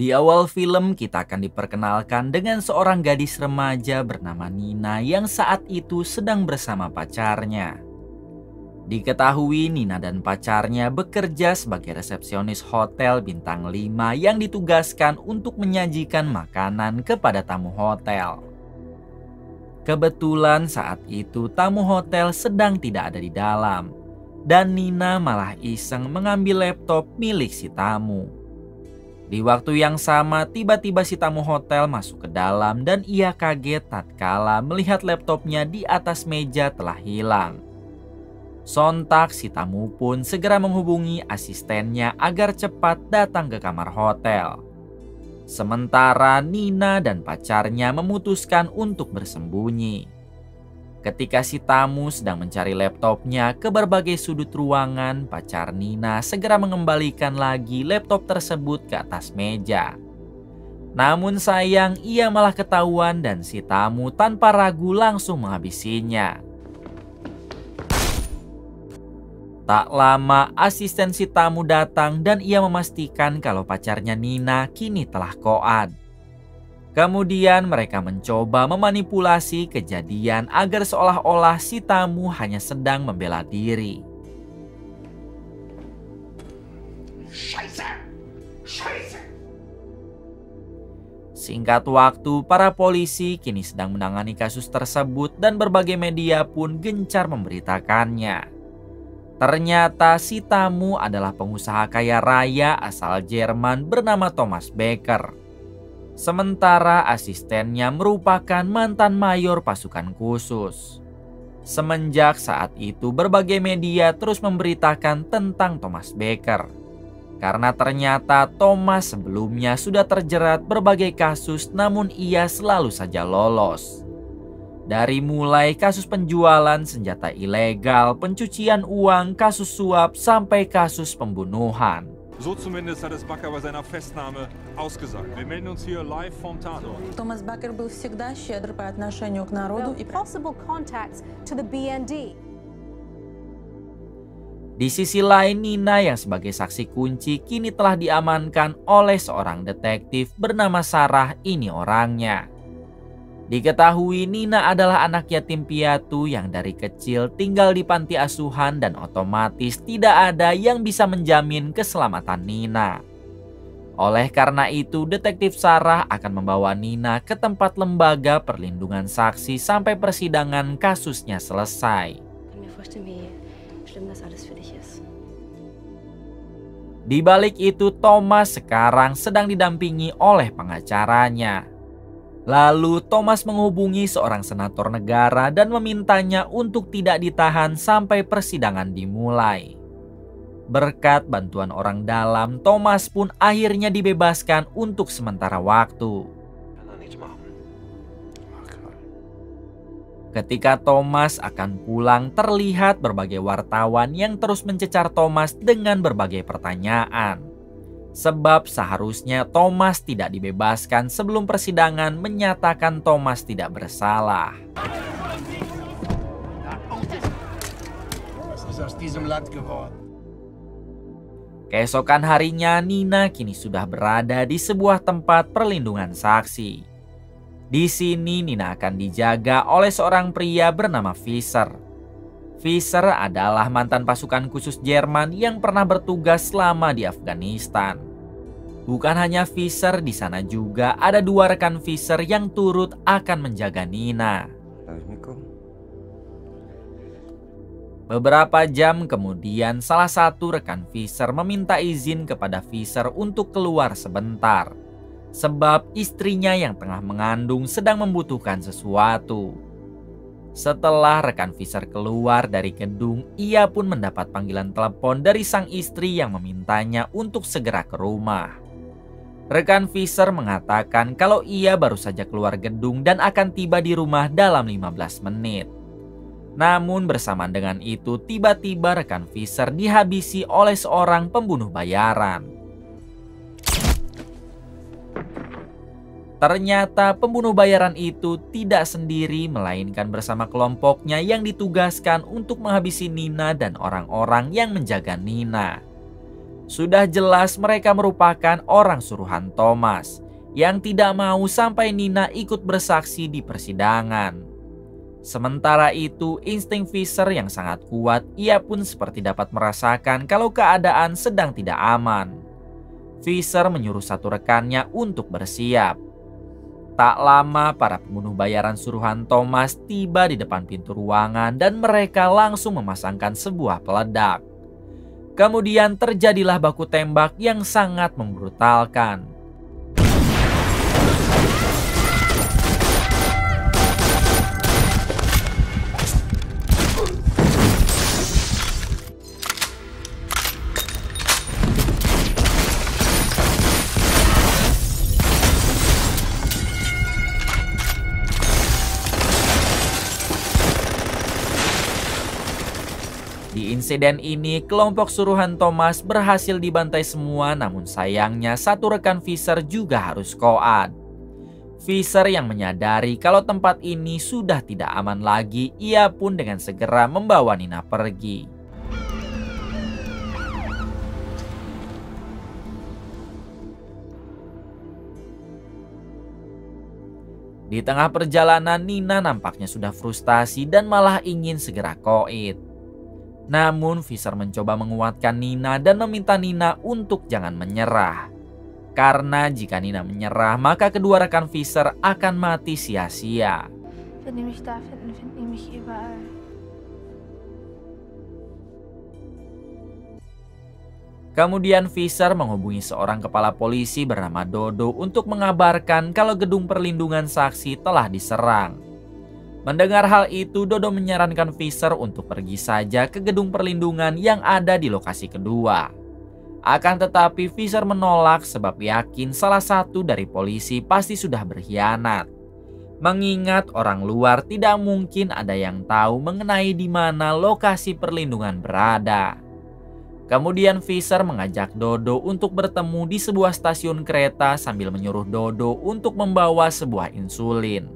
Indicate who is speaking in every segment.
Speaker 1: Di awal film kita akan diperkenalkan dengan seorang gadis remaja bernama Nina yang saat itu sedang bersama pacarnya. Diketahui Nina dan pacarnya bekerja sebagai resepsionis hotel bintang 5 yang ditugaskan untuk menyajikan makanan kepada tamu hotel. Kebetulan saat itu tamu hotel sedang tidak ada di dalam, dan Nina malah iseng mengambil laptop milik si tamu. Di waktu yang sama, tiba-tiba si tamu hotel masuk ke dalam dan ia kaget tatkala melihat laptopnya di atas meja telah hilang. Sontak si tamu pun segera menghubungi asistennya agar cepat datang ke kamar hotel. Sementara Nina dan pacarnya memutuskan untuk bersembunyi. Ketika si tamu sedang mencari laptopnya ke berbagai sudut ruangan, pacar Nina segera mengembalikan lagi laptop tersebut ke atas meja. Namun sayang, ia malah ketahuan dan si tamu tanpa ragu langsung menghabisinya. Tak lama, asisten si tamu datang dan ia memastikan kalau pacarnya Nina kini telah koad. Kemudian mereka mencoba memanipulasi kejadian agar seolah-olah si tamu hanya sedang membela diri. Singkat waktu, para polisi kini sedang menangani kasus tersebut dan berbagai media pun gencar memberitakannya. Ternyata si tamu adalah pengusaha kaya raya asal Jerman bernama Thomas Becker. Sementara asistennya merupakan mantan mayor pasukan khusus. Semenjak saat itu berbagai media terus memberitakan tentang Thomas Becker. Karena ternyata Thomas sebelumnya sudah terjerat berbagai kasus namun ia selalu saja lolos. Dari mulai kasus penjualan senjata ilegal, pencucian uang, kasus suap, sampai kasus pembunuhan.
Speaker 2: So zumindest hat es Bakker bei seiner Festnahme ausgesagt. Wir melden uns hier live vom Tatort.
Speaker 3: Томас Бакер был всегда щедр по отношению к народу и
Speaker 4: possible contacts to the BND.
Speaker 1: Di sisi lain, Nina yang sebagai saksi kunci kini telah diamankan oleh seorang detektif bernama Sarah. Ini orangnya. Diketahui Nina adalah anak yatim piatu yang dari kecil tinggal di panti asuhan dan otomatis tidak ada yang bisa menjamin keselamatan Nina. Oleh karena itu, detektif Sarah akan membawa Nina ke tempat lembaga perlindungan saksi sampai persidangan kasusnya selesai. Di balik itu, Thomas sekarang sedang didampingi oleh pengacaranya. Lalu Thomas menghubungi seorang senator negara dan memintanya untuk tidak ditahan sampai persidangan dimulai. Berkat bantuan orang dalam, Thomas pun akhirnya dibebaskan untuk sementara waktu. Ketika Thomas akan pulang, terlihat berbagai wartawan yang terus mencecar Thomas dengan berbagai pertanyaan. Sebab seharusnya Thomas tidak dibebaskan sebelum persidangan menyatakan Thomas tidak bersalah. Keesokan harinya, Nina kini sudah berada di sebuah tempat perlindungan saksi. Di sini Nina akan dijaga oleh seorang pria bernama Fischer. Fischer adalah mantan pasukan khusus Jerman yang pernah bertugas selama di Afghanistan. Bukan hanya Fischer, di sana juga ada dua rekan Fischer yang turut akan menjaga Nina. Beberapa jam kemudian, salah satu rekan Fischer meminta izin kepada Fischer untuk keluar sebentar. Sebab istrinya yang tengah mengandung sedang membutuhkan sesuatu. Setelah rekan Fischer keluar dari gedung, ia pun mendapat panggilan telepon dari sang istri yang memintanya untuk segera ke rumah. Rekan Fischer mengatakan kalau ia baru saja keluar gedung dan akan tiba di rumah dalam 15 menit. Namun bersamaan dengan itu, tiba-tiba rekan Fischer dihabisi oleh seorang pembunuh bayaran. Ternyata pembunuh bayaran itu tidak sendiri, melainkan bersama kelompoknya yang ditugaskan untuk menghabisi Nina dan orang-orang yang menjaga Nina. Sudah jelas mereka merupakan orang suruhan Thomas yang tidak mau sampai Nina ikut bersaksi di persidangan. Sementara itu, insting Fisher yang sangat kuat, ia pun seperti dapat merasakan kalau keadaan sedang tidak aman. Fisher menyuruh satu rekannya untuk bersiap. Tak lama para pembunuh bayaran suruhan Thomas tiba di depan pintu ruangan dan mereka langsung memasangkan sebuah peledak. Kemudian terjadilah baku tembak yang sangat membrutalkan. Di insiden ini, kelompok suruhan Thomas berhasil dibantai semua, namun sayangnya satu rekan Fisher juga harus koad. Fisher yang menyadari kalau tempat ini sudah tidak aman lagi, ia pun dengan segera membawa Nina pergi. Di tengah perjalanan, Nina nampaknya sudah frustasi dan malah ingin segera koid. Namun Fisher mencoba menguatkan Nina dan meminta Nina untuk jangan menyerah. Karena jika Nina menyerah, maka kedua rekan Fisher akan mati sia-sia. Kemudian Fisher menghubungi seorang kepala polisi bernama Dodo untuk mengabarkan kalau gedung perlindungan saksi telah diserang. Mendengar hal itu, Dodo menyarankan Fisher untuk pergi saja ke gedung perlindungan yang ada di lokasi kedua. Akan tetapi Fisher menolak sebab yakin salah satu dari polisi pasti sudah berkhianat. Mengingat orang luar tidak mungkin ada yang tahu mengenai di mana lokasi perlindungan berada. Kemudian Fisher mengajak Dodo untuk bertemu di sebuah stasiun kereta sambil menyuruh Dodo untuk membawa sebuah insulin.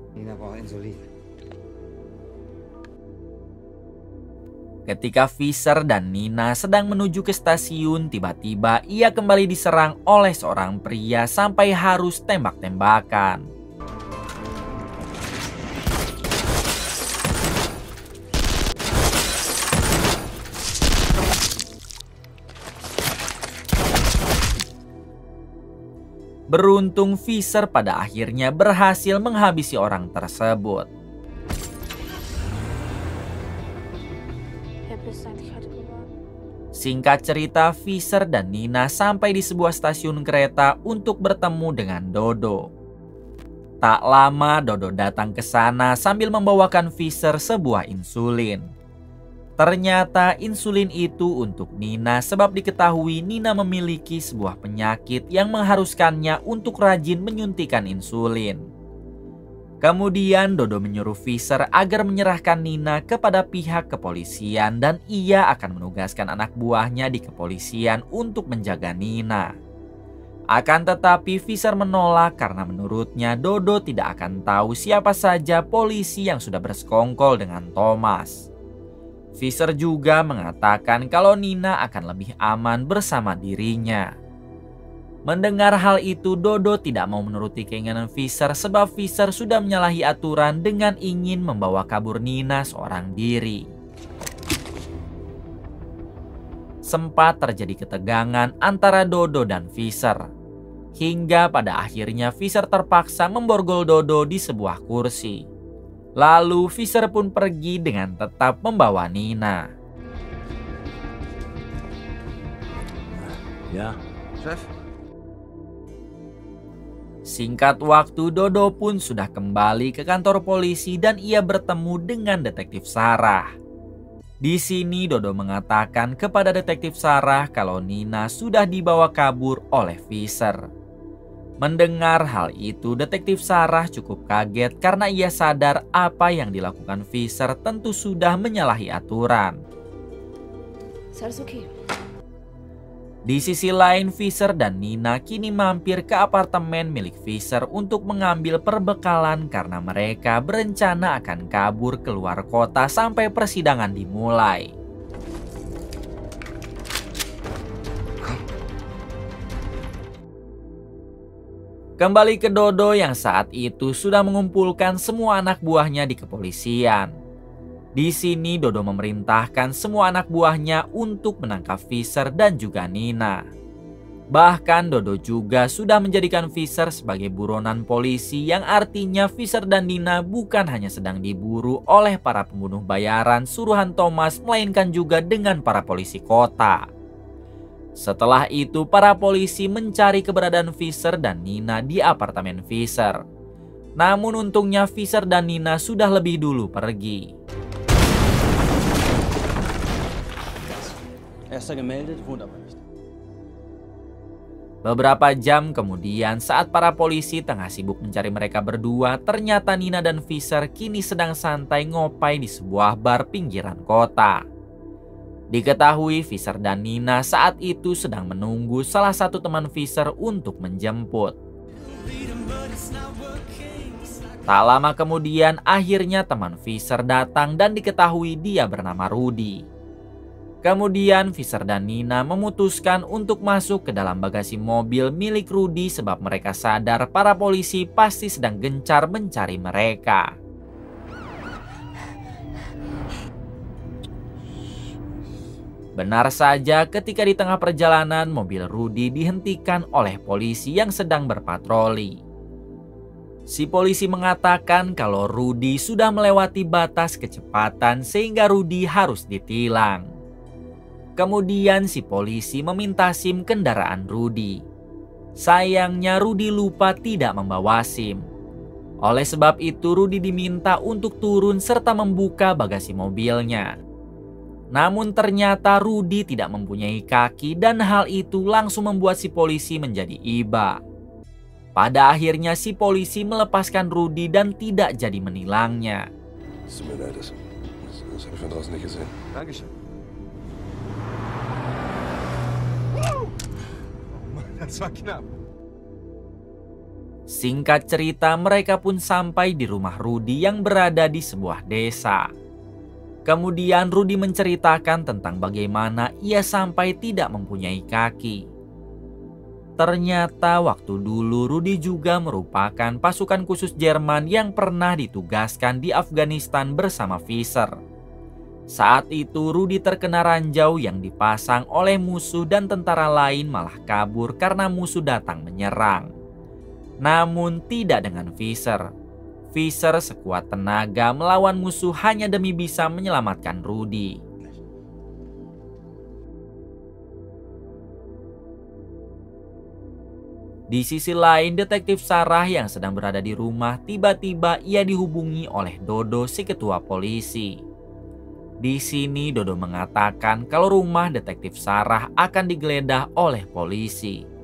Speaker 1: Ketika Fisher dan Nina sedang menuju ke stasiun, tiba-tiba ia kembali diserang oleh seorang pria sampai harus tembak-tembakan. Beruntung Fisher pada akhirnya berhasil menghabisi orang tersebut. Singkat cerita, Fisher dan Nina sampai di sebuah stasiun kereta untuk bertemu dengan Dodo. Tak lama Dodo datang ke sana sambil membawakan Fisher sebuah insulin. Ternyata insulin itu untuk Nina sebab diketahui Nina memiliki sebuah penyakit yang mengharuskannya untuk rajin menyuntikkan insulin. Kemudian Dodo menyuruh Fisher agar menyerahkan Nina kepada pihak kepolisian dan ia akan menugaskan anak buahnya di kepolisian untuk menjaga Nina. Akan tetapi Fisher menolak karena menurutnya Dodo tidak akan tahu siapa saja polisi yang sudah bersekongkol dengan Thomas. Fisher juga mengatakan kalau Nina akan lebih aman bersama dirinya. Mendengar hal itu, Dodo tidak mau menuruti keinginan Fisher sebab Fisher sudah menyalahi aturan dengan ingin membawa kabur Nina seorang diri. Sempat terjadi ketegangan antara Dodo dan Fisher. Hingga pada akhirnya Fisher terpaksa memborgol Dodo di sebuah kursi. Lalu Fisher pun pergi dengan tetap membawa Nina.
Speaker 5: Ya, Chef.
Speaker 1: Singkat waktu, Dodo pun sudah kembali ke kantor polisi dan ia bertemu dengan detektif Sarah. Di sini Dodo mengatakan kepada detektif Sarah kalau Nina sudah dibawa kabur oleh Fisher. Mendengar hal itu, detektif Sarah cukup kaget karena ia sadar apa yang dilakukan Fisher tentu sudah menyalahi aturan. Di sisi lain, Fisher dan Nina kini mampir ke apartemen milik Fisher untuk mengambil perbekalan karena mereka berencana akan kabur keluar kota sampai persidangan dimulai. Kembali ke Dodo yang saat itu sudah mengumpulkan semua anak buahnya di kepolisian. Di sini Dodo memerintahkan semua anak buahnya untuk menangkap Fisher dan juga Nina. Bahkan Dodo juga sudah menjadikan Fisher sebagai buronan polisi, yang artinya Fisher dan Nina bukan hanya sedang diburu oleh para pembunuh bayaran suruhan Thomas, melainkan juga dengan para polisi kota. Setelah itu para polisi mencari keberadaan Fisher dan Nina di apartemen Fisher. Namun untungnya Fisher dan Nina sudah lebih dulu pergi. Beberapa jam kemudian, saat para polisi tengah sibuk mencari mereka berdua, ternyata Nina dan Fisher kini sedang santai ngopai di sebuah bar pinggiran kota. Diketahui Fisher dan Nina saat itu sedang menunggu salah satu teman Fisher untuk menjemput. Tak lama kemudian akhirnya teman Fisher datang dan diketahui dia bernama Rudy. Kemudian Fisher dan Nina memutuskan untuk masuk ke dalam bagasi mobil milik Rudy sebab mereka sadar para polisi pasti sedang gencar mencari mereka. Benar saja, ketika di tengah perjalanan mobil Rudy dihentikan oleh polisi yang sedang berpatroli. Si polisi mengatakan kalau Rudy sudah melewati batas kecepatan sehingga Rudy harus ditilang. Kemudian si polisi meminta SIM kendaraan Rudy. Sayangnya Rudy lupa tidak membawa SIM. Oleh sebab itu Rudy diminta untuk turun serta membuka bagasi mobilnya. Namun ternyata Rudy tidak mempunyai kaki dan hal itu langsung membuat si polisi menjadi iba. Pada akhirnya si polisi melepaskan Rudy dan tidak jadi menilangnya. Singkat cerita, mereka pun sampai di rumah Rudy yang berada di sebuah desa. Kemudian Rudy menceritakan tentang bagaimana ia sampai tidak mempunyai kaki. Ternyata waktu dulu Rudy juga merupakan pasukan khusus Jerman yang pernah ditugaskan di Afghanistan bersama Fisher. Saat itu Rudy terkena ranjau yang dipasang oleh musuh dan tentara lain malah kabur karena musuh datang menyerang. Namun tidak dengan Fisher. Fisher sekuat tenaga melawan musuh hanya demi bisa menyelamatkan Rudy. Di sisi lain, detektif Sarah yang sedang berada di rumah tiba-tiba ia dihubungi oleh Dodo, si ketua polisi. Di sini Dodo mengatakan kalau rumah detektif Sarah akan digeledah oleh polisi.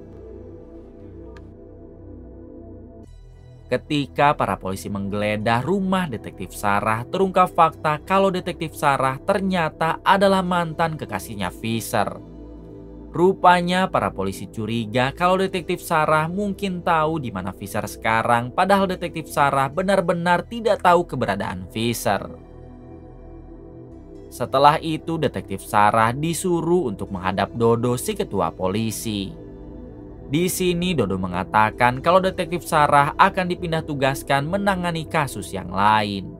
Speaker 1: Ketika para polisi menggeledah rumah detektif Sarah, terungkap fakta kalau detektif Sarah ternyata adalah mantan kekasihnya Fisher. Rupanya para polisi curiga kalau detektif Sarah mungkin tahu di mana Fisher sekarang, padahal detektif Sarah benar-benar tidak tahu keberadaan Fisher. Setelah itu detektif Sarah disuruh untuk menghadap Dodo, si ketua polisi. Di sini Dodo mengatakan kalau detektif Sarah akan dipindah tugaskan menangani kasus yang lain.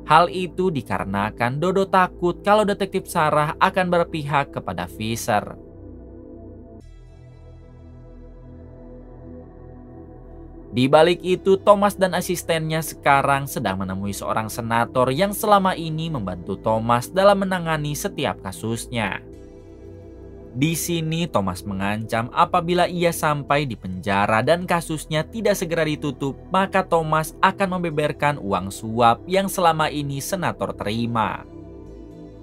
Speaker 1: Hal itu dikarenakan Dodo takut kalau detektif Sarah akan berpihak kepada Fisher. Di balik itu, Thomas dan asistennya sekarang sedang menemui seorang senator yang selama ini membantu Thomas dalam menangani setiap kasusnya. Di sini Thomas mengancam apabila ia sampai di penjara dan kasusnya tidak segera ditutup, maka Thomas akan membeberkan uang suap yang selama ini senator terima.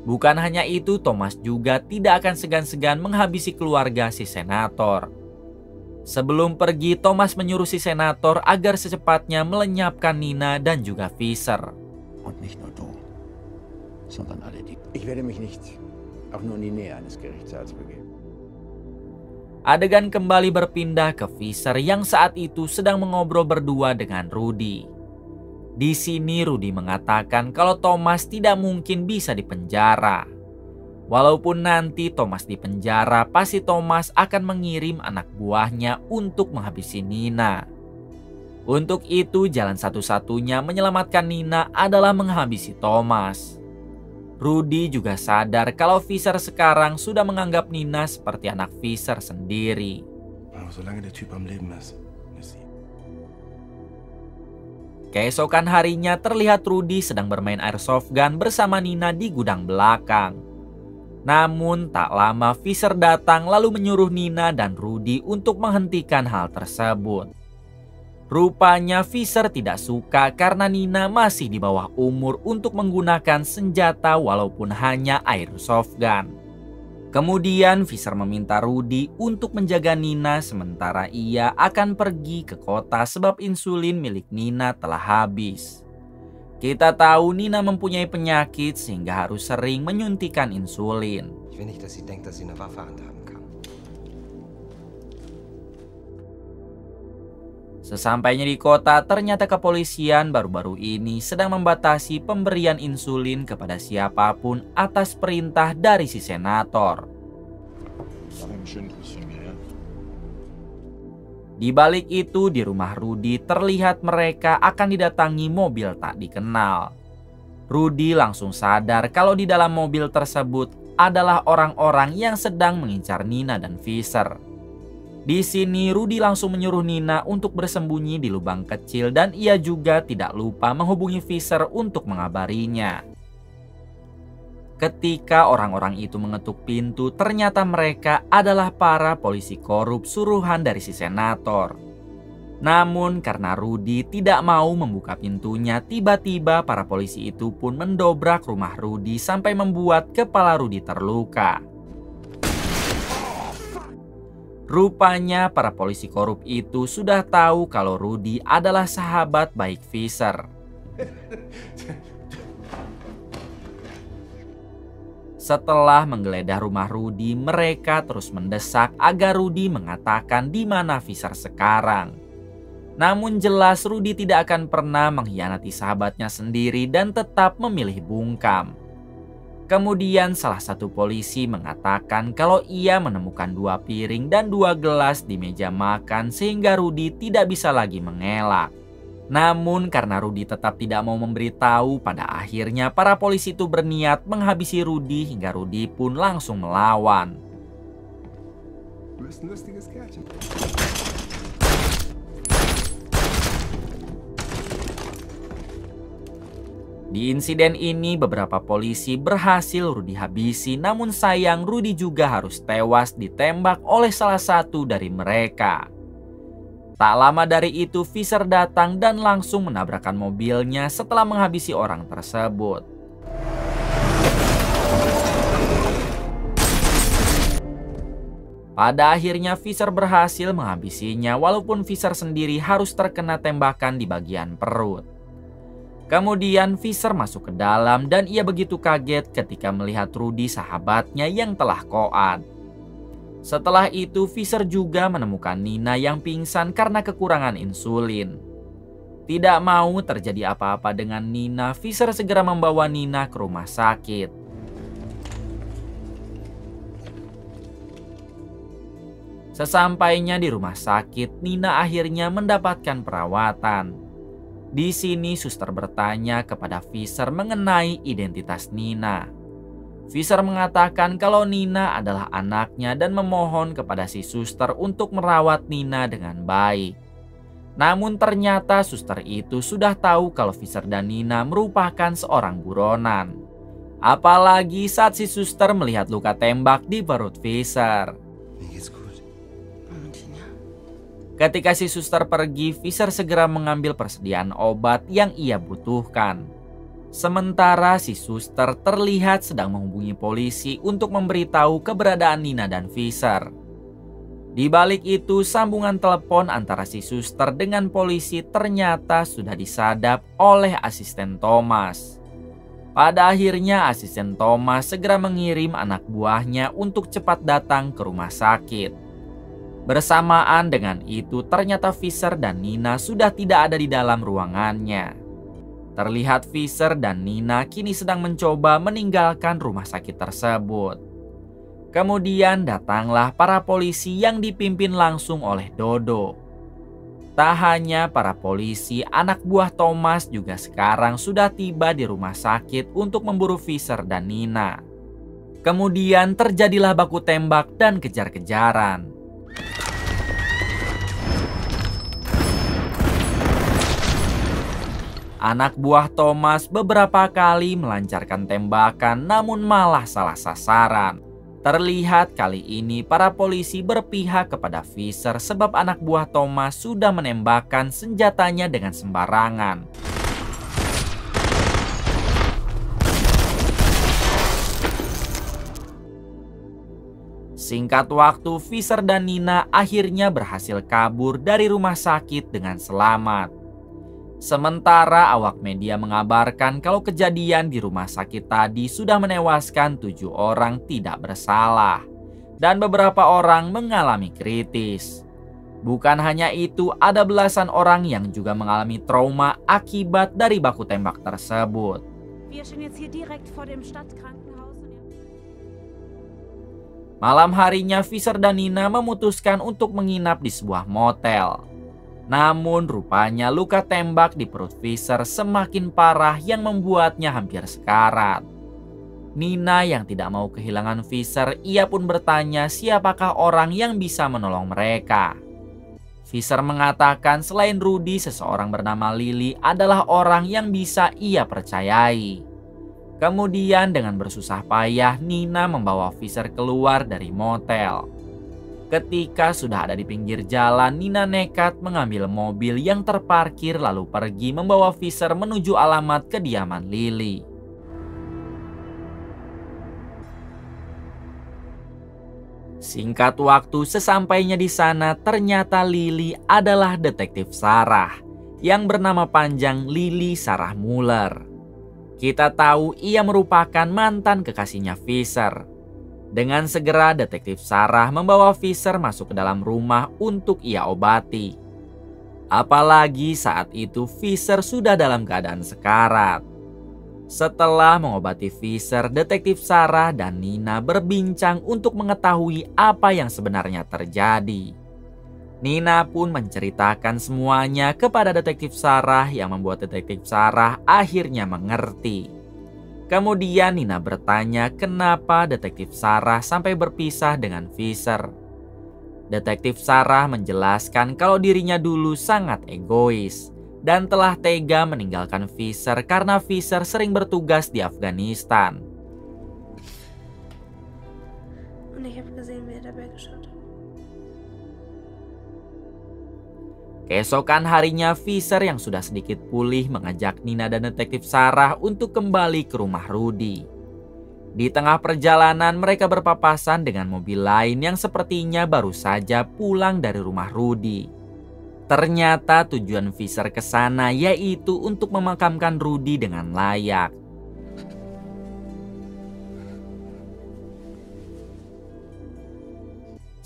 Speaker 1: Bukan hanya itu, Thomas juga tidak akan segan-segan menghabisi keluarga si senator. Sebelum pergi, Thomas menyuruh si senator agar secepatnya melenyapkan Nina dan juga Fisher. Adegan kembali berpindah ke Fisher yang saat itu sedang mengobrol berdua dengan Rudy. Di sini Rudy mengatakan kalau Thomas tidak mungkin bisa dipenjara. Walaupun nanti Thomas dipenjara, pasti Thomas akan mengirim anak buahnya untuk menghabisi Nina. Untuk itu, jalan satu-satunya menyelamatkan Nina adalah menghabisi Thomas. Rudy juga sadar kalau Visser sekarang sudah menganggap Nina seperti anak Visser sendiri. Keesokan harinya terlihat Rudy sedang bermain airsoft gun bersama Nina di gudang belakang. Namun tak lama Visser datang lalu menyuruh Nina dan Rudy untuk menghentikan hal tersebut. Rupanya Visser tidak suka karena Nina masih di bawah umur untuk menggunakan senjata walaupun hanya airsoft gun. Kemudian Visser meminta Rudy untuk menjaga Nina sementara ia akan pergi ke kota sebab insulin milik Nina telah habis. Kita tahu Nina mempunyai penyakit sehingga harus sering menyuntikkan insulin. Sesampainya di kota, ternyata kepolisian baru-baru ini sedang membatasi pemberian insulin kepada siapapun atas perintah dari si senator. Di balik itu, di rumah Rudy terlihat mereka akan didatangi mobil tak dikenal. Rudy langsung sadar kalau di dalam mobil tersebut adalah orang-orang yang sedang mengincar Nina dan Visser. Di sini Rudy langsung menyuruh Nina untuk bersembunyi di lubang kecil dan ia juga tidak lupa menghubungi Visser untuk mengabarinya. Ketika orang-orang itu mengetuk pintu, ternyata mereka adalah para polisi korup suruhan dari si senator. Namun karena Rudy tidak mau membuka pintunya, tiba-tiba para polisi itu pun mendobrak rumah Rudy sampai membuat kepala Rudy terluka. Rupanya para polisi korup itu sudah tahu kalau Rudy adalah sahabat baik Visser. Setelah menggeledah rumah Rudy, mereka terus mendesak agar Rudy mengatakan di mana Visser sekarang. Namun jelas Rudy tidak akan pernah mengkhianati sahabatnya sendiri dan tetap memilih bungkam. Kemudian salah satu polisi mengatakan kalau ia menemukan 2 piring dan 2 gelas di meja makan sehingga Rudy tidak bisa lagi mengelak. Namun karena Rudy tetap tidak mau memberitahu, pada akhirnya para polisi itu berniat menghabisi Rudy hingga Rudy pun langsung melawan. Di insiden ini beberapa polisi berhasil Rudy habisi, namun sayang Rudy juga harus tewas ditembak oleh salah satu dari mereka. Tak lama dari itu Visser datang dan langsung menabrakkan mobilnya setelah menghabisi orang tersebut. Pada akhirnya Visser berhasil menghabisinya walaupun Visser sendiri harus terkena tembakan di bagian perut. Kemudian Visser masuk ke dalam dan ia begitu kaget ketika melihat Rudy sahabatnya yang telah koat. Setelah itu Visser juga menemukan Nina yang pingsan karena kekurangan insulin. Tidak mau terjadi apa-apa dengan Nina, Visser segera membawa Nina ke rumah sakit. Sesampainya di rumah sakit, Nina akhirnya mendapatkan perawatan. Di sini suster bertanya kepada Visser mengenai identitas Nina. Visser mengatakan kalau Nina adalah anaknya dan memohon kepada si suster untuk merawat Nina dengan baik. Namun ternyata suster itu sudah tahu kalau Visser dan Nina merupakan seorang buronan. Apalagi saat si suster melihat luka tembak di perut Visser. Ketika si suster pergi, Visser segera mengambil persediaan obat yang ia butuhkan. Sementara si suster terlihat sedang menghubungi polisi untuk memberitahu keberadaan Nina dan Visser. Di balik itu, sambungan telepon antara si suster dengan polisi ternyata sudah disadap oleh asisten Thomas. Pada akhirnya asisten Thomas segera mengirim anak buahnya untuk cepat datang ke rumah sakit. Bersamaan dengan itu, ternyata Visser dan Nina sudah tidak ada di dalam ruangannya. Terlihat Visser dan Nina kini sedang mencoba meninggalkan rumah sakit tersebut. Kemudian datanglah para polisi yang dipimpin langsung oleh Dodo. Tak hanya para polisi, anak buah Thomas juga sekarang sudah tiba di rumah sakit untuk memburu Visser dan Nina. Kemudian terjadilah baku tembak dan kejar-kejaran. Anak buah Thomas beberapa kali melancarkan tembakan namun malah salah sasaran. Terlihat kali ini para polisi berpihak kepada Visser sebab anak buah Thomas sudah menembakkan senjatanya dengan sembarangan. Singkat waktu, Visser dan Nina akhirnya berhasil kabur dari rumah sakit dengan selamat. Sementara awak media mengabarkan kalau kejadian di rumah sakit tadi sudah menewaskan 7 orang tidak bersalah dan beberapa orang mengalami kritis. Bukan hanya itu, ada belasan orang yang juga mengalami trauma akibat dari baku tembak tersebut. Malam harinya, Visser dan Nina memutuskan untuk menginap di sebuah motel. Namun rupanya luka tembak di perut Visser semakin parah yang membuatnya hampir sekarat. Nina yang tidak mau kehilangan Visser, ia pun bertanya siapakah orang yang bisa menolong mereka. Visser mengatakan selain Rudy, seseorang bernama Lily adalah orang yang bisa ia percayai. Kemudian dengan bersusah payah, Nina membawa Visser keluar dari motel. Ketika sudah ada di pinggir jalan, Nina nekat mengambil mobil yang terparkir lalu pergi membawa Visser menuju alamat kediaman Lily. Singkat waktu, sesampainya di sana ternyata Lily adalah detektif Sarah yang bernama panjang Lily Sarah Muller. Kita tahu ia merupakan mantan kekasihnya Visser. Dengan segera detektif Sarah membawa Visser masuk ke dalam rumah untuk ia obati. Apalagi saat itu Visser sudah dalam keadaan sekarat. Setelah mengobati Visser, detektif Sarah dan Nina berbincang untuk mengetahui apa yang sebenarnya terjadi. Nina pun menceritakan semuanya kepada detektif Sarah yang membuat detektif Sarah akhirnya mengerti. Kemudian Nina bertanya kenapa detektif Sarah sampai berpisah dengan Visser. Detektif Sarah menjelaskan kalau dirinya dulu sangat egois dan telah tega meninggalkan Visser karena Visser sering bertugas di Afghanistan. Keesokan harinya, Visser yang sudah sedikit pulih mengajak Nina dan detektif Sarah untuk kembali ke rumah Rudy. Di tengah perjalanan, mereka berpapasan dengan mobil lain yang sepertinya baru saja pulang dari rumah Rudy. Ternyata tujuan Visser ke sana yaitu untuk memakamkan Rudy dengan layak.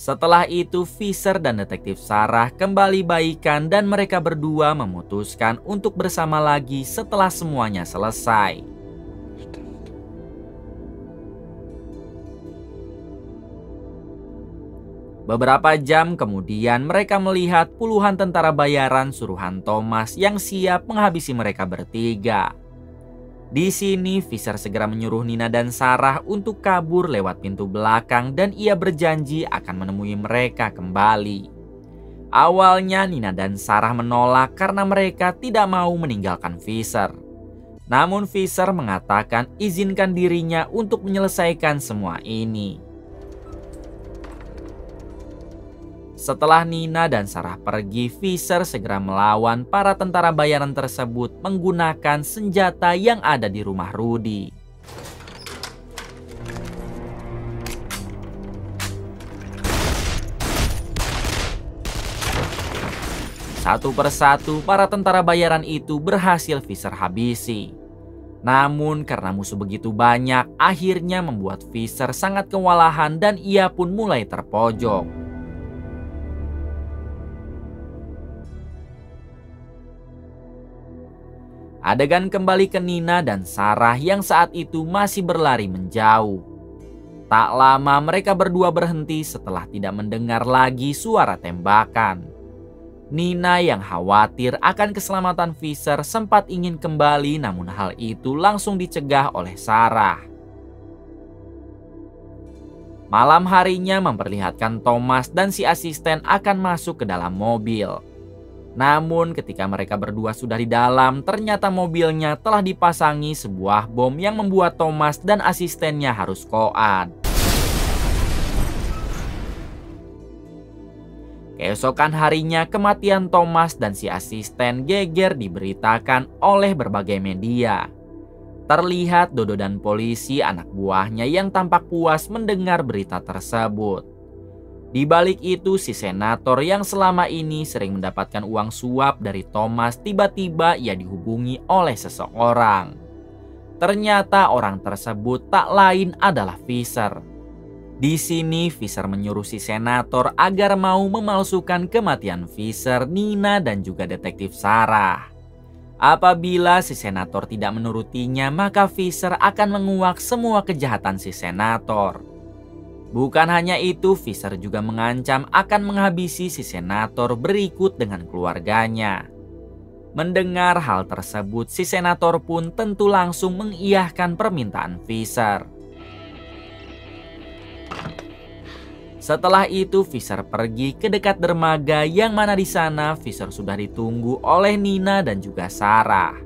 Speaker 1: Setelah itu, Visser dan detektif Sarah kembali baikan dan mereka berdua memutuskan untuk bersama lagi setelah semuanya selesai. Beberapa jam kemudian mereka melihat puluhan tentara bayaran suruhan Thomas yang siap menghabisi mereka bertiga. Di sini Visser segera menyuruh Nina dan Sarah untuk kabur lewat pintu belakang dan ia berjanji akan menemui mereka kembali. Awalnya Nina dan Sarah menolak karena mereka tidak mau meninggalkan Visser. Namun Visser mengatakan izinkan dirinya untuk menyelesaikan semua ini. Setelah Nina dan Sarah pergi, Visser segera melawan para tentara bayaran tersebut menggunakan senjata yang ada di rumah Rudy. Satu persatu para tentara bayaran itu berhasil Visser habisi. Namun karena musuh begitu banyak, akhirnya membuat Visser sangat kewalahan dan ia pun mulai terpojok. Adegan kembali ke Nina dan Sarah yang saat itu masih berlari menjauh. Tak lama mereka berdua berhenti setelah tidak mendengar lagi suara tembakan. Nina yang khawatir akan keselamatan Fisher sempat ingin kembali, namun hal itu langsung dicegah oleh Sarah. Malam harinya memperlihatkan Thomas dan si asisten akan masuk ke dalam mobil. Namun ketika mereka berdua sudah di dalam, ternyata mobilnya telah dipasangi sebuah bom yang membuat Thomas dan asistennya harus koan. Keesokan harinya kematian Thomas dan si asisten geger diberitakan oleh berbagai media. Terlihat Dodo dan polisi anak buahnya yang tampak puas mendengar berita tersebut. Di balik itu, si senator yang selama ini sering mendapatkan uang suap dari Thomas tiba-tiba ia dihubungi oleh seseorang. Ternyata orang tersebut tak lain adalah Fisher. Di sini Fisher menyuruh si senator agar mau memalsukan kematian Fisher, Nina dan juga detektif Sarah. Apabila si senator tidak menurutinya, maka Fisher akan menguak semua kejahatan si senator. Bukan hanya itu, Fisher juga mengancam akan menghabisi si senator berikut dengan keluarganya. Mendengar hal tersebut, si senator pun tentu langsung mengiyahkan permintaan Fisher. Setelah itu Fisher pergi ke dekat dermaga yang mana di sana Fisher sudah ditunggu oleh Nina dan juga Sarah.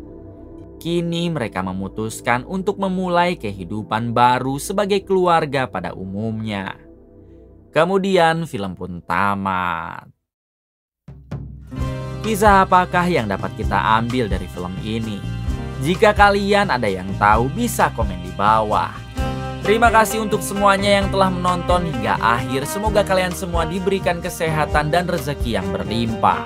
Speaker 1: Kini mereka memutuskan untuk memulai kehidupan baru sebagai keluarga pada umumnya. Kemudian film pun tamat. Kisah apakah yang dapat kita ambil dari film ini? Jika kalian ada yang tahu bisa komen di bawah. Terima kasih untuk semuanya yang telah menonton hingga akhir. Semoga kalian semua diberikan kesehatan dan rezeki yang berlimpah.